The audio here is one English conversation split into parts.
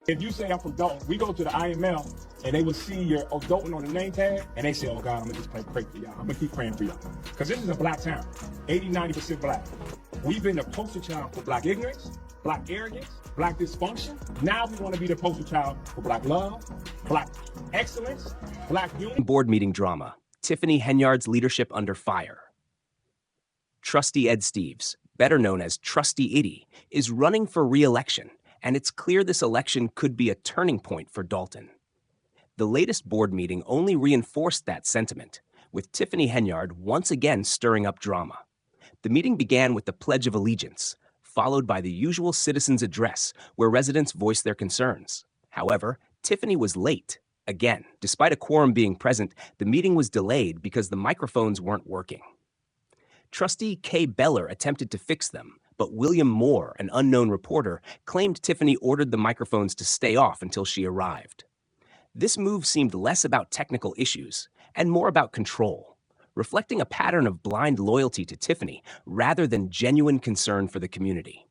If you say I'm from Dalton, we go to the IML and they will see your Dalton on the name tag and they say, oh God, I'm gonna just pray for y'all. I'm gonna keep praying for y'all. Because this is a black town, 80–90% black. We've been the poster child for black ignorance, black arrogance, black dysfunction. Now we want to be the poster child for black love, black excellence, black unity. Board meeting drama. Tiffany Henyard's leadership under fire. Trustee Ed Steves, better known as Trustee Edie, is running for re-election, and it's clear this election could be a turning point for Dalton. The latest board meeting only reinforced that sentiment, with Tiffany Henyard once again stirring up drama. The meeting began with the Pledge of Allegiance, followed by the usual citizens' address, where residents voiced their concerns. However, Tiffany was late. Again, despite a quorum being present, the meeting was delayed because the microphones weren't working. Trustee Kay Beller attempted to fix them, but William Moore, an unknown reporter, claimed Tiffany ordered the microphones to stay off until she arrived. This move seemed less about technical issues and more about control, reflecting a pattern of blind loyalty to Tiffany rather than genuine concern for the community.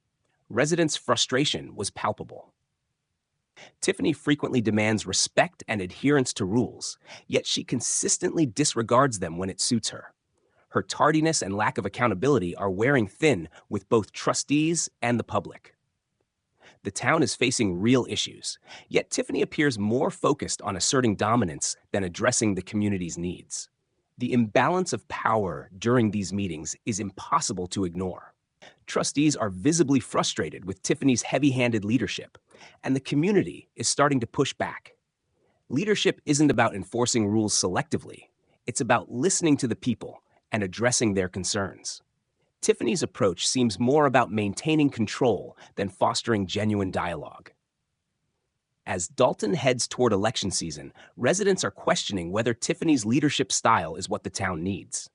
Residents' frustration was palpable. Tiffany frequently demands respect and adherence to rules, yet she consistently disregards them when it suits her. Her tardiness and lack of accountability are wearing thin with both trustees and the public. The town is facing real issues, yet Tiffany appears more focused on asserting dominance than addressing the community's needs. The imbalance of power during these meetings is impossible to ignore. Trustees are visibly frustrated with Tiffany's heavy-handed leadership, and the community is starting to push back. Leadership isn't about enforcing rules selectively. It's about listening to the people and addressing their concerns. Tiffany's approach seems more about maintaining control than fostering genuine dialogue. As Dalton heads toward election season, residents are questioning whether Tiffany's leadership style is what the town needs.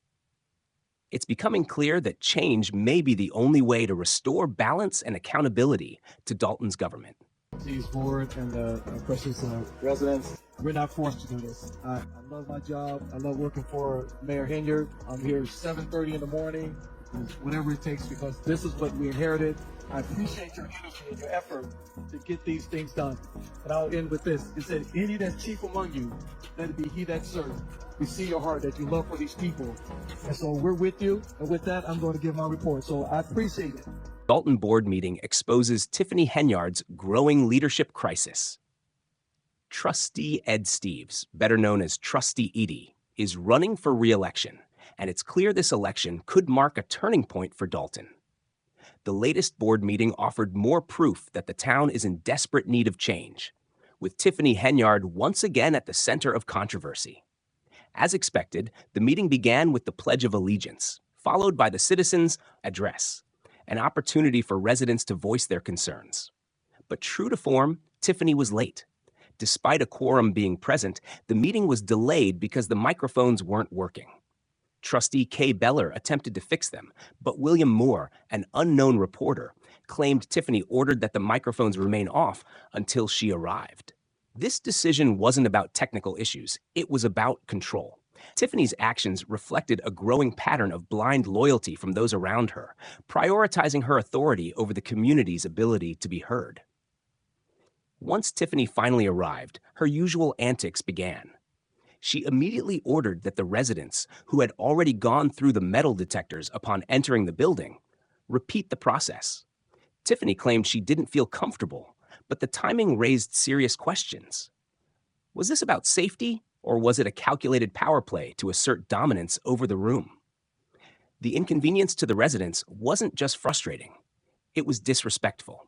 It's becoming clear that change may be the only way to restore balance and accountability to Dalton's government. Trustees board and the precious residents, we're not forced to do this. I love my job. I love working for Mayor Henyard. I'm here 7:30 in the morning, whatever it takes, because this is what we inherited. I appreciate your energy and your effort to get these things done. And I'll end with this. It said, any that's chief among you, let it be he that serves. We see your heart, that you love for these people. And so we're with you. And with that, I'm going to give my report. So I appreciate it. Dalton board meeting exposes Tiffany Henyard's growing leadership crisis. Trustee Ed Steves, better known as Trustee Edie, is running for re-election, and it's clear this election could mark a turning point for Dalton. The latest board meeting offered more proof that the town is in desperate need of change, with Tiffany Henyard once again at the center of controversy. As expected, the meeting began with the Pledge of Allegiance, followed by the citizens' address, an opportunity for residents to voice their concerns. But true to form, Tiffany was late. Despite a quorum being present, the meeting was delayed because the microphones weren't working. Trustee Kay Beller attempted to fix them, but William Moore, an unknown reporter, claimed Tiffany ordered that the microphones remain off until she arrived. This decision wasn't about technical issues, it was about control. Tiffany's actions reflected a growing pattern of blind loyalty from those around her, prioritizing her authority over the community's ability to be heard. Once Tiffany finally arrived, her usual antics began. She immediately ordered that the residents, who had already gone through the metal detectors upon entering the building, repeat the process. Tiffany claimed she didn't feel comfortable, but the timing raised serious questions. Was this about safety, or was it a calculated power play to assert dominance over the room? The inconvenience to the residents wasn't just frustrating, it was disrespectful.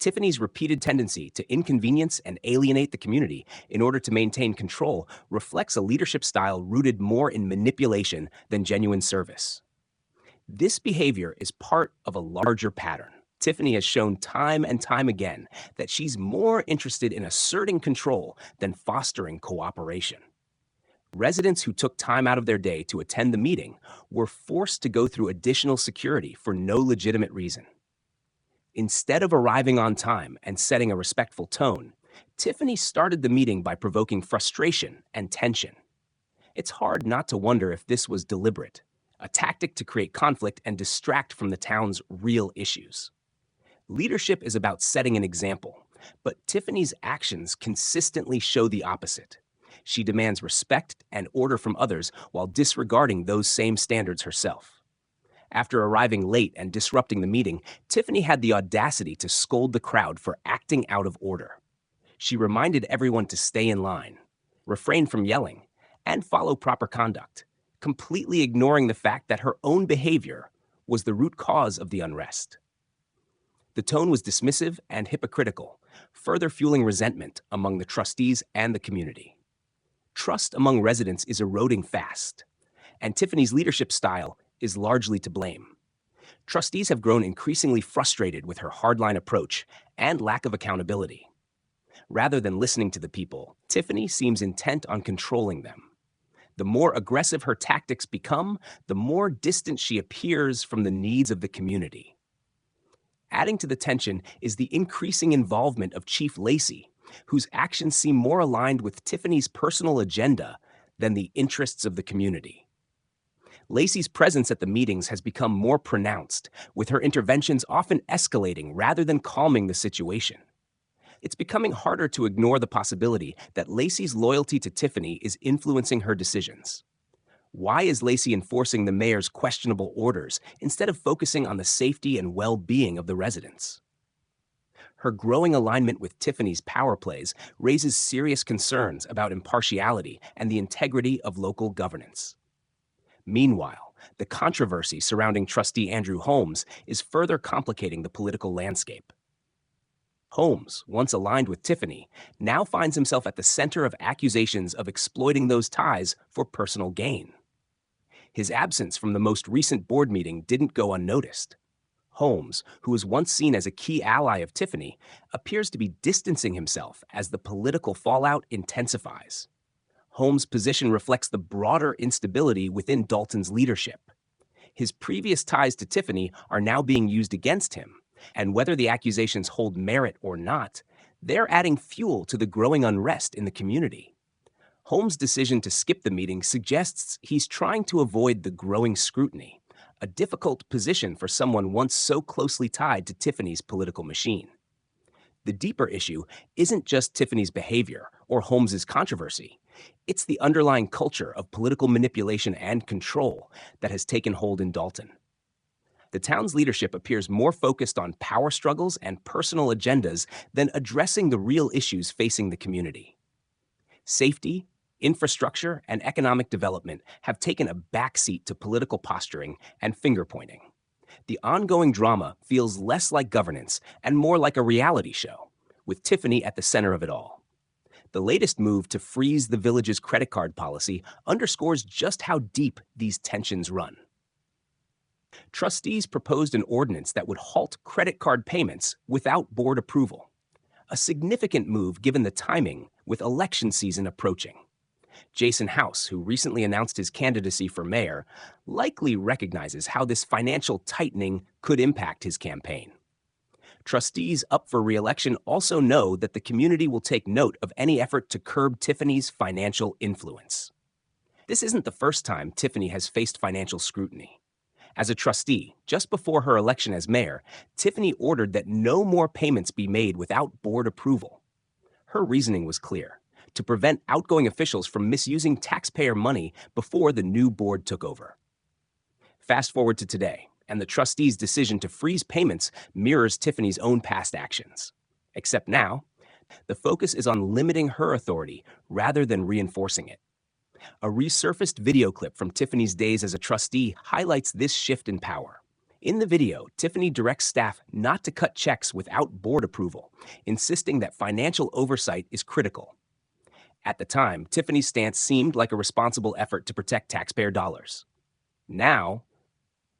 Tiffany's repeated tendency to inconvenience and alienate the community in order to maintain control reflects a leadership style rooted more in manipulation than genuine service. This behavior is part of a larger pattern. Tiffany has shown time and time again that she's more interested in asserting control than fostering cooperation. Residents who took time out of their day to attend the meeting were forced to go through additional security for no legitimate reason. Instead of arriving on time and setting a respectful tone, Tiffany started the meeting by provoking frustration and tension. It's hard not to wonder if this was deliberate, a tactic to create conflict and distract from the town's real issues. Leadership is about setting an example, But Tiffany's actions consistently show the opposite. She demands respect and order from others while disregarding those same standards herself. After arriving late and disrupting the meeting, Tiffany had the audacity to scold the crowd for acting out of order. She reminded everyone to stay in line, refrain from yelling, and follow proper conduct, completely ignoring the fact that her own behavior was the root cause of the unrest. The tone was dismissive and hypocritical, further fueling resentment among the trustees and the community. Trust among residents is eroding fast, and Tiffany's leadership style is largely to blame. Trustees have grown increasingly frustrated with her hardline approach and lack of accountability. Rather than listening to the people, Tiffany seems intent on controlling them. The more aggressive her tactics become, the more distant she appears from the needs of the community. Adding to the tension is the increasing involvement of Chief Lacey, whose actions seem more aligned with Tiffany's personal agenda than the interests of the community. Lacey's presence at the meetings has become more pronounced, with her interventions often escalating rather than calming the situation. It's becoming harder to ignore the possibility that Lacey's loyalty to Tiffany is influencing her decisions. Why is Lacey enforcing the mayor's questionable orders instead of focusing on the safety and well-being of the residents? Her growing alignment with Tiffany's power plays raises serious concerns about impartiality and the integrity of local governance. Meanwhile, the controversy surrounding trustee Andrew Holmes is further complicating the political landscape. Holmes, once aligned with Tiffany, now finds himself at the center of accusations of exploiting those ties for personal gain. His absence from the most recent board meeting didn't go unnoticed. Holmes, who was once seen as a key ally of Tiffany, appears to be distancing himself as the political fallout intensifies. Holmes' position reflects the broader instability within Dalton's leadership. His previous ties to Tiffany are now being used against him, and whether the accusations hold merit or not, they're adding fuel to the growing unrest in the community. Holmes' decision to skip the meeting suggests he's trying to avoid the growing scrutiny, a difficult position for someone once so closely tied to Tiffany's political machine. The deeper issue isn't just Tiffany's behavior or Holmes' controversy. It's the underlying culture of political manipulation and control that has taken hold in Dalton. The town's leadership appears more focused on power struggles and personal agendas than addressing the real issues facing the community. Safety, infrastructure, and economic development have taken a backseat to political posturing and finger-pointing. The ongoing drama feels less like governance and more like a reality show, with Tiffany at the center of it all. The latest move to freeze the village's credit card policy underscores just how deep these tensions run. Trustees proposed an ordinance that would halt credit card payments without board approval, a significant move given the timing with election season approaching. Jason House, who recently announced his candidacy for mayor, likely recognizes how this financial tightening could impact his campaign. Trustees up for re-election also know that the community will take note of any effort to curb Tiffany's financial influence. This isn't the first time Tiffany has faced financial scrutiny. As a trustee, just before her election as mayor, Tiffany ordered that no more payments be made without board approval. Her reasoning was clear: to prevent outgoing officials from misusing taxpayer money before the new board took over. Fast forward to today, and the trustees' decision to freeze payments mirrors Tiffany's own past actions. Except now, the focus is on limiting her authority rather than reinforcing it. A resurfaced video clip from Tiffany's days as a trustee highlights this shift in power. In the video, Tiffany directs staff not to cut checks without board approval, insisting that financial oversight is critical. At the time, Tiffany's stance seemed like a responsible effort to protect taxpayer dollars. Now,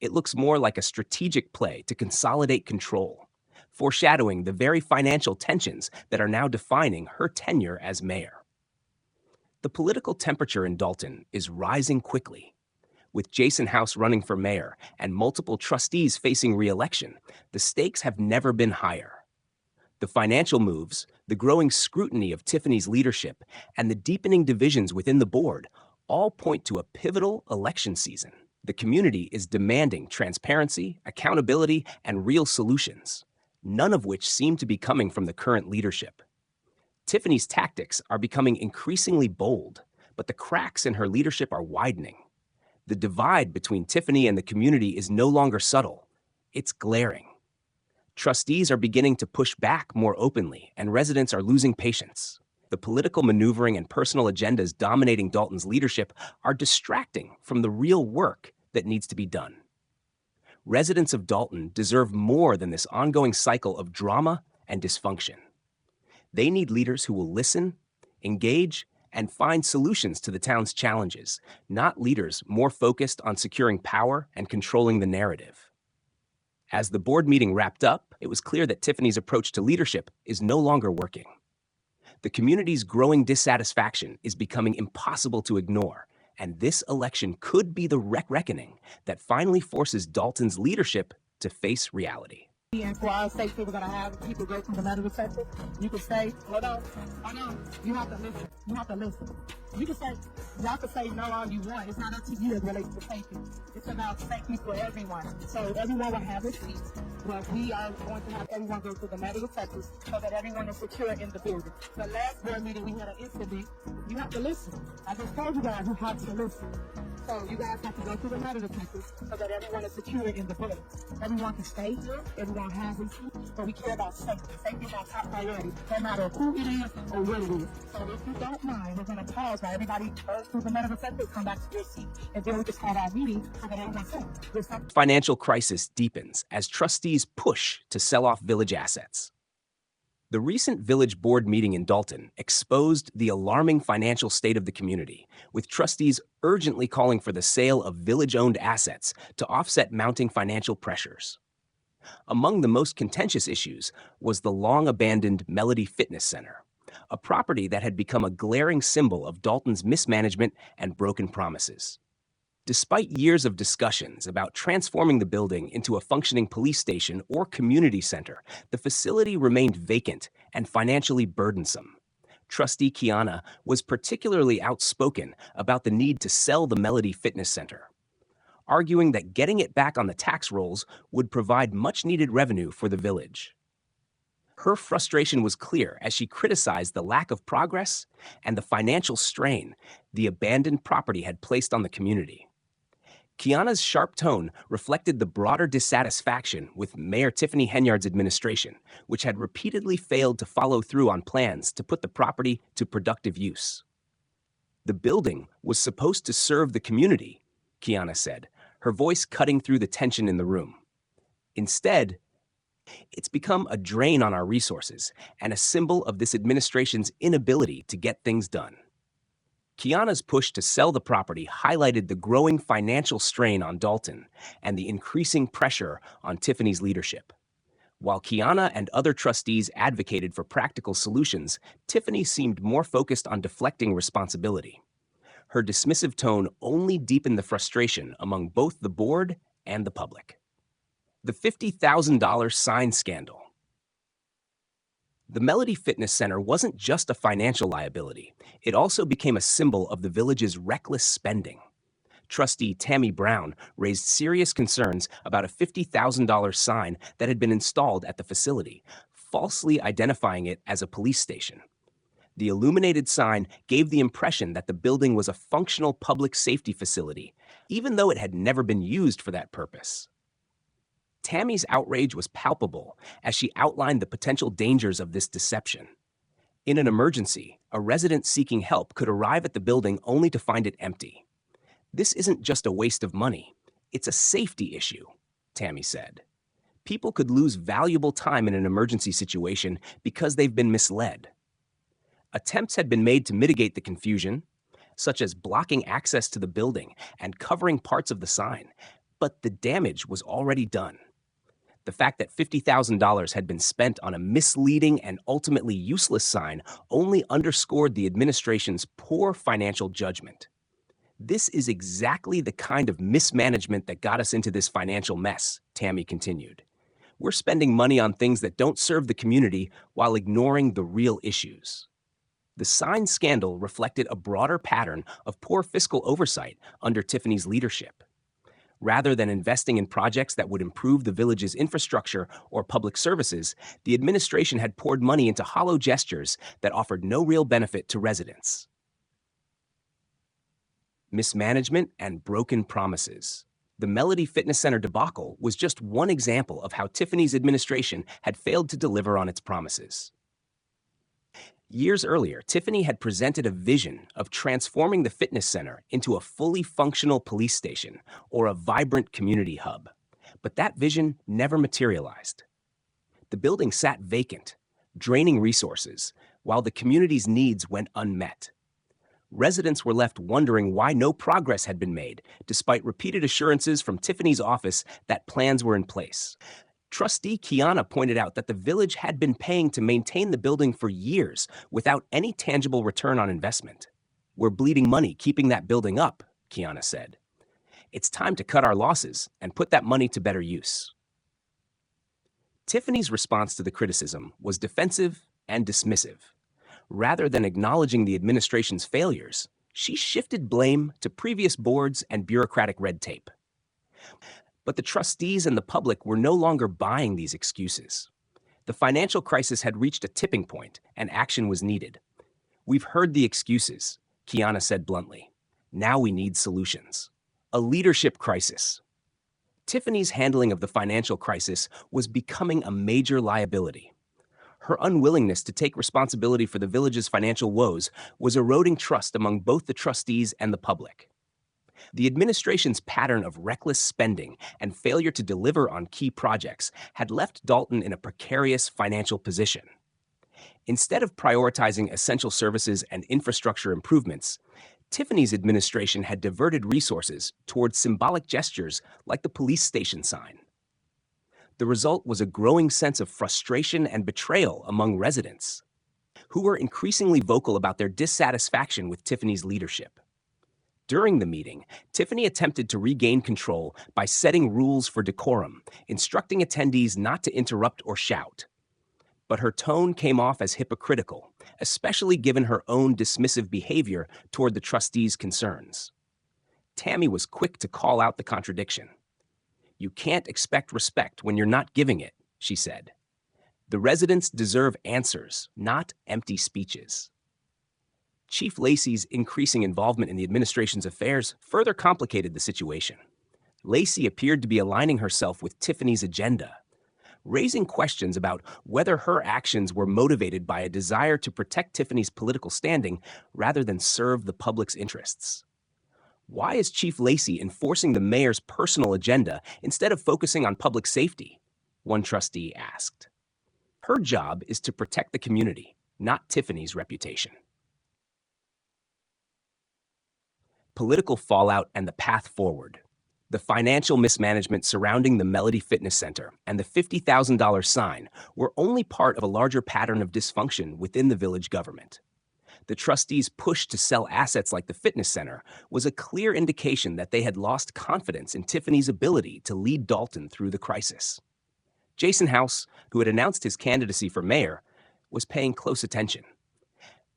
it looks more like a strategic play to consolidate control, foreshadowing the very financial tensions that are now defining her tenure as mayor. The political temperature in Dalton is rising quickly. With Jason House running for mayor and multiple trustees facing re-election, the stakes have never been higher. The financial moves, the growing scrutiny of Tiffany's leadership, and the deepening divisions within the board all point to a pivotal election season. The community is demanding transparency, accountability, and real solutions, none of which seem to be coming from the current leadership. Tiffany's tactics are becoming increasingly bold, but the cracks in her leadership are widening. The divide between Tiffany and the community is no longer subtle, it's glaring. Trustees are beginning to push back more openly, and residents are losing patience. The political maneuvering and personal agendas dominating Dalton's leadership are distracting from the real work that needs to be done. Residents of Dalton deserve more than this ongoing cycle of drama and dysfunction. They need leaders who will listen, engage, and find solutions to the town's challenges, not leaders more focused on securing power and controlling the narrative. As the board meeting wrapped up, it was clear that Tiffany's approach to leadership is no longer working. The community's growing dissatisfaction is becoming impossible to ignore, and this election could be the reckoning that finally forces Dalton's leadership to face reality. And for our safety, we're going to have people go through the metal detector. You can say, hold on, you have to listen. You have to listen. You can say, y'all can say no all you want. It's not up to you as relates to safety. It's about safety for everyone. So everyone will have a seat, but we are going to have everyone go through the metal detectors so that everyone is secure in the building. The last board meeting, we had an incident. You have to listen. I just told you guys you have to listen. So you guys have to go through the metal detectors so that everyone is secure in the building. Everyone can stay here. Everyone has a seat, but we care about safety. Safety is our top priority, no matter who it is or what it is. So if you don't mind, we're going to pause while everybody goes through the metal detectors, come back to your seat, and then we just have our meeting so that everyone's safe. Financial crisis deepens as trustees push to sell off village assets. The recent village board meeting in Dalton exposed the alarming financial state of the community, with trustees urgently calling for the sale of village-owned assets to offset mounting financial pressures. Among the most contentious issues was the long-abandoned Melody Fitness Center, a property that had become a glaring symbol of Dalton's mismanagement and broken promises. Despite years of discussions about transforming the building into a functioning police station or community center, the facility remained vacant and financially burdensome. Trustee Kiana was particularly outspoken about the need to sell the Melody Fitness Center, arguing that getting it back on the tax rolls would provide much-needed revenue for the village. Her frustration was clear as she criticized the lack of progress and the financial strain the abandoned property had placed on the community. Kiana's sharp tone reflected the broader dissatisfaction with Mayor Tiffany Henyard's administration, which had repeatedly failed to follow through on plans to put the property to productive use. The building was supposed to serve the community, Kiana said, her voice cutting through the tension in the room. Instead, it's become a drain on our resources and a symbol of this administration's inability to get things done. Kiana's push to sell the property highlighted the growing financial strain on Dalton and the increasing pressure on Tiffany's leadership. While Kiana and other trustees advocated for practical solutions, Tiffany seemed more focused on deflecting responsibility. Her dismissive tone only deepened the frustration among both the board and the public. The $50,000 sign scandal. The Melody Fitness Center wasn't just a financial liability. It also became a symbol of the village's reckless spending. Trustee Tammy Brown raised serious concerns about a $50,000 sign that had been installed at the facility, falsely identifying it as a police station. The illuminated sign gave the impression that the building was a functional public safety facility, even though it had never been used for that purpose. Tammy's outrage was palpable as she outlined the potential dangers of this deception. In an emergency, a resident seeking help could arrive at the building only to find it empty. This isn't just a waste of money, it's a safety issue, Tammy said. People could lose valuable time in an emergency situation because they've been misled. Attempts had been made to mitigate the confusion, such as blocking access to the building and covering parts of the sign, but the damage was already done. The fact that $50,000 had been spent on a misleading and ultimately useless sign only underscored the administration's poor financial judgment. This is exactly the kind of mismanagement that got us into this financial mess, Tammy continued. We're spending money on things that don't serve the community while ignoring the real issues. The sign scandal reflected a broader pattern of poor fiscal oversight under Tiffany's leadership. Rather than investing in projects that would improve the village's infrastructure or public services, the administration had poured money into hollow gestures that offered no real benefit to residents. Mismanagement and broken promises. The Melody Fitness Center debacle was just one example of how Tiffany's administration had failed to deliver on its promises. Years earlier, Tiffany had presented a vision of transforming the fitness center into a fully functional police station or a vibrant community hub. But that vision never materialized. The building sat vacant, draining resources, while the community's needs went unmet. Residents were left wondering why no progress had been made, despite repeated assurances from Tiffany's office that plans were in place. Trustee Kiana pointed out that the village had been paying to maintain the building for years without any tangible return on investment. "We're bleeding money keeping that building up," Kiana said. "It's time to cut our losses and put that money to better use." Tiffany's response to the criticism was defensive and dismissive. Rather than acknowledging the administration's failures, she shifted blame to previous boards and bureaucratic red tape. But the trustees and the public were no longer buying these excuses. The financial crisis had reached a tipping point, and action was needed. "We've heard the excuses," Kiana said bluntly. "Now we need solutions." A leadership crisis. Tiffany's handling of the financial crisis was becoming a major liability. Her unwillingness to take responsibility for the village's financial woes was eroding trust among both the trustees and the public. The administration's pattern of reckless spending and failure to deliver on key projects had left Dalton in a precarious financial position. Instead of prioritizing essential services and infrastructure improvements, Tiffany's administration had diverted resources towards symbolic gestures like the police station sign. The result was a growing sense of frustration and betrayal among residents, who were increasingly vocal about their dissatisfaction with Tiffany's leadership. During the meeting, Tiffany attempted to regain control by setting rules for decorum, instructing attendees not to interrupt or shout. But her tone came off as hypocritical, especially given her own dismissive behavior toward the trustees' concerns. Tammy was quick to call out the contradiction. "You can't expect respect when you're not giving it," she said. "The residents deserve answers, not empty speeches." Chief Lacey's increasing involvement in the administration's affairs further complicated the situation. Lacey appeared to be aligning herself with Tiffany's agenda, raising questions about whether her actions were motivated by a desire to protect Tiffany's political standing rather than serve the public's interests. Why is Chief Lacey enforcing the mayor's personal agenda instead of focusing on public safety? One trustee asked. Her job is to protect the community, not Tiffany's reputation. Political fallout and the path forward. The financial mismanagement surrounding the Melody Fitness Center and the $50,000 sign were only part of a larger pattern of dysfunction within the village government. The trustees' push to sell assets like the fitness center was a clear indication that they had lost confidence in Tiffany's ability to lead Dalton through the crisis. Jason House, who had announced his candidacy for mayor, was paying close attention.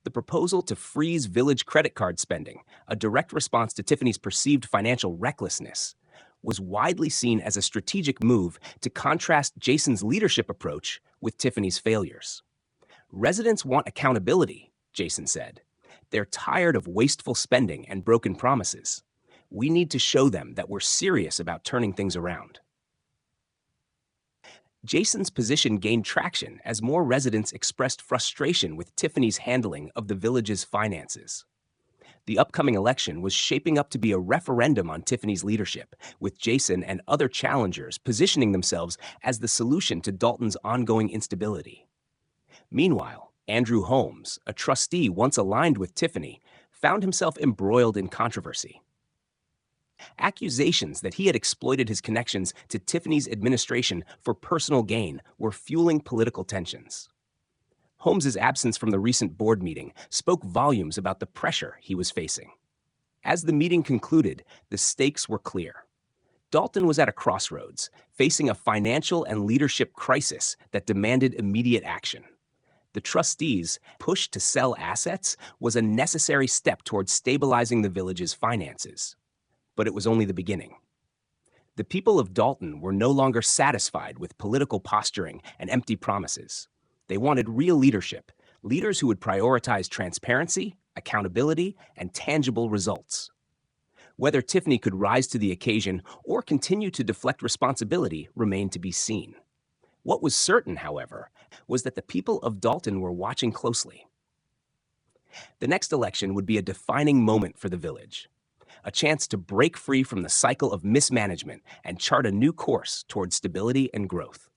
The proposal to freeze village credit card spending, a direct response to Tiffany's perceived financial recklessness, was widely seen as a strategic move to contrast Jason's leadership approach with Tiffany's failures. "Residents want accountability," Jason said. "They're tired of wasteful spending and broken promises. We need to show them that we're serious about turning things around." Jason's position gained traction as more residents expressed frustration with Tiffany's handling of the village's finances. The upcoming election was shaping up to be a referendum on Tiffany's leadership, with Jason and other challengers positioning themselves as the solution to Dalton's ongoing instability. Meanwhile, Andrew Holmes, a trustee once aligned with Tiffany, found himself embroiled in controversy. Accusations that he had exploited his connections to Tiffany's administration for personal gain were fueling political tensions. Holmes's absence from the recent board meeting spoke volumes about the pressure he was facing. As the meeting concluded, the stakes were clear. Dalton was at a crossroads, facing a financial and leadership crisis that demanded immediate action. The trustees' push to sell assets was a necessary step towards stabilizing the village's finances. But it was only the beginning. The people of Dalton were no longer satisfied with political posturing and empty promises. They wanted real leadership, leaders who would prioritize transparency, accountability, and tangible results. Whether Tiffany could rise to the occasion or continue to deflect responsibility remained to be seen. What was certain, however, was that the people of Dalton were watching closely. The next election would be a defining moment for the village, a chance to break free from the cycle of mismanagement and chart a new course toward stability and growth.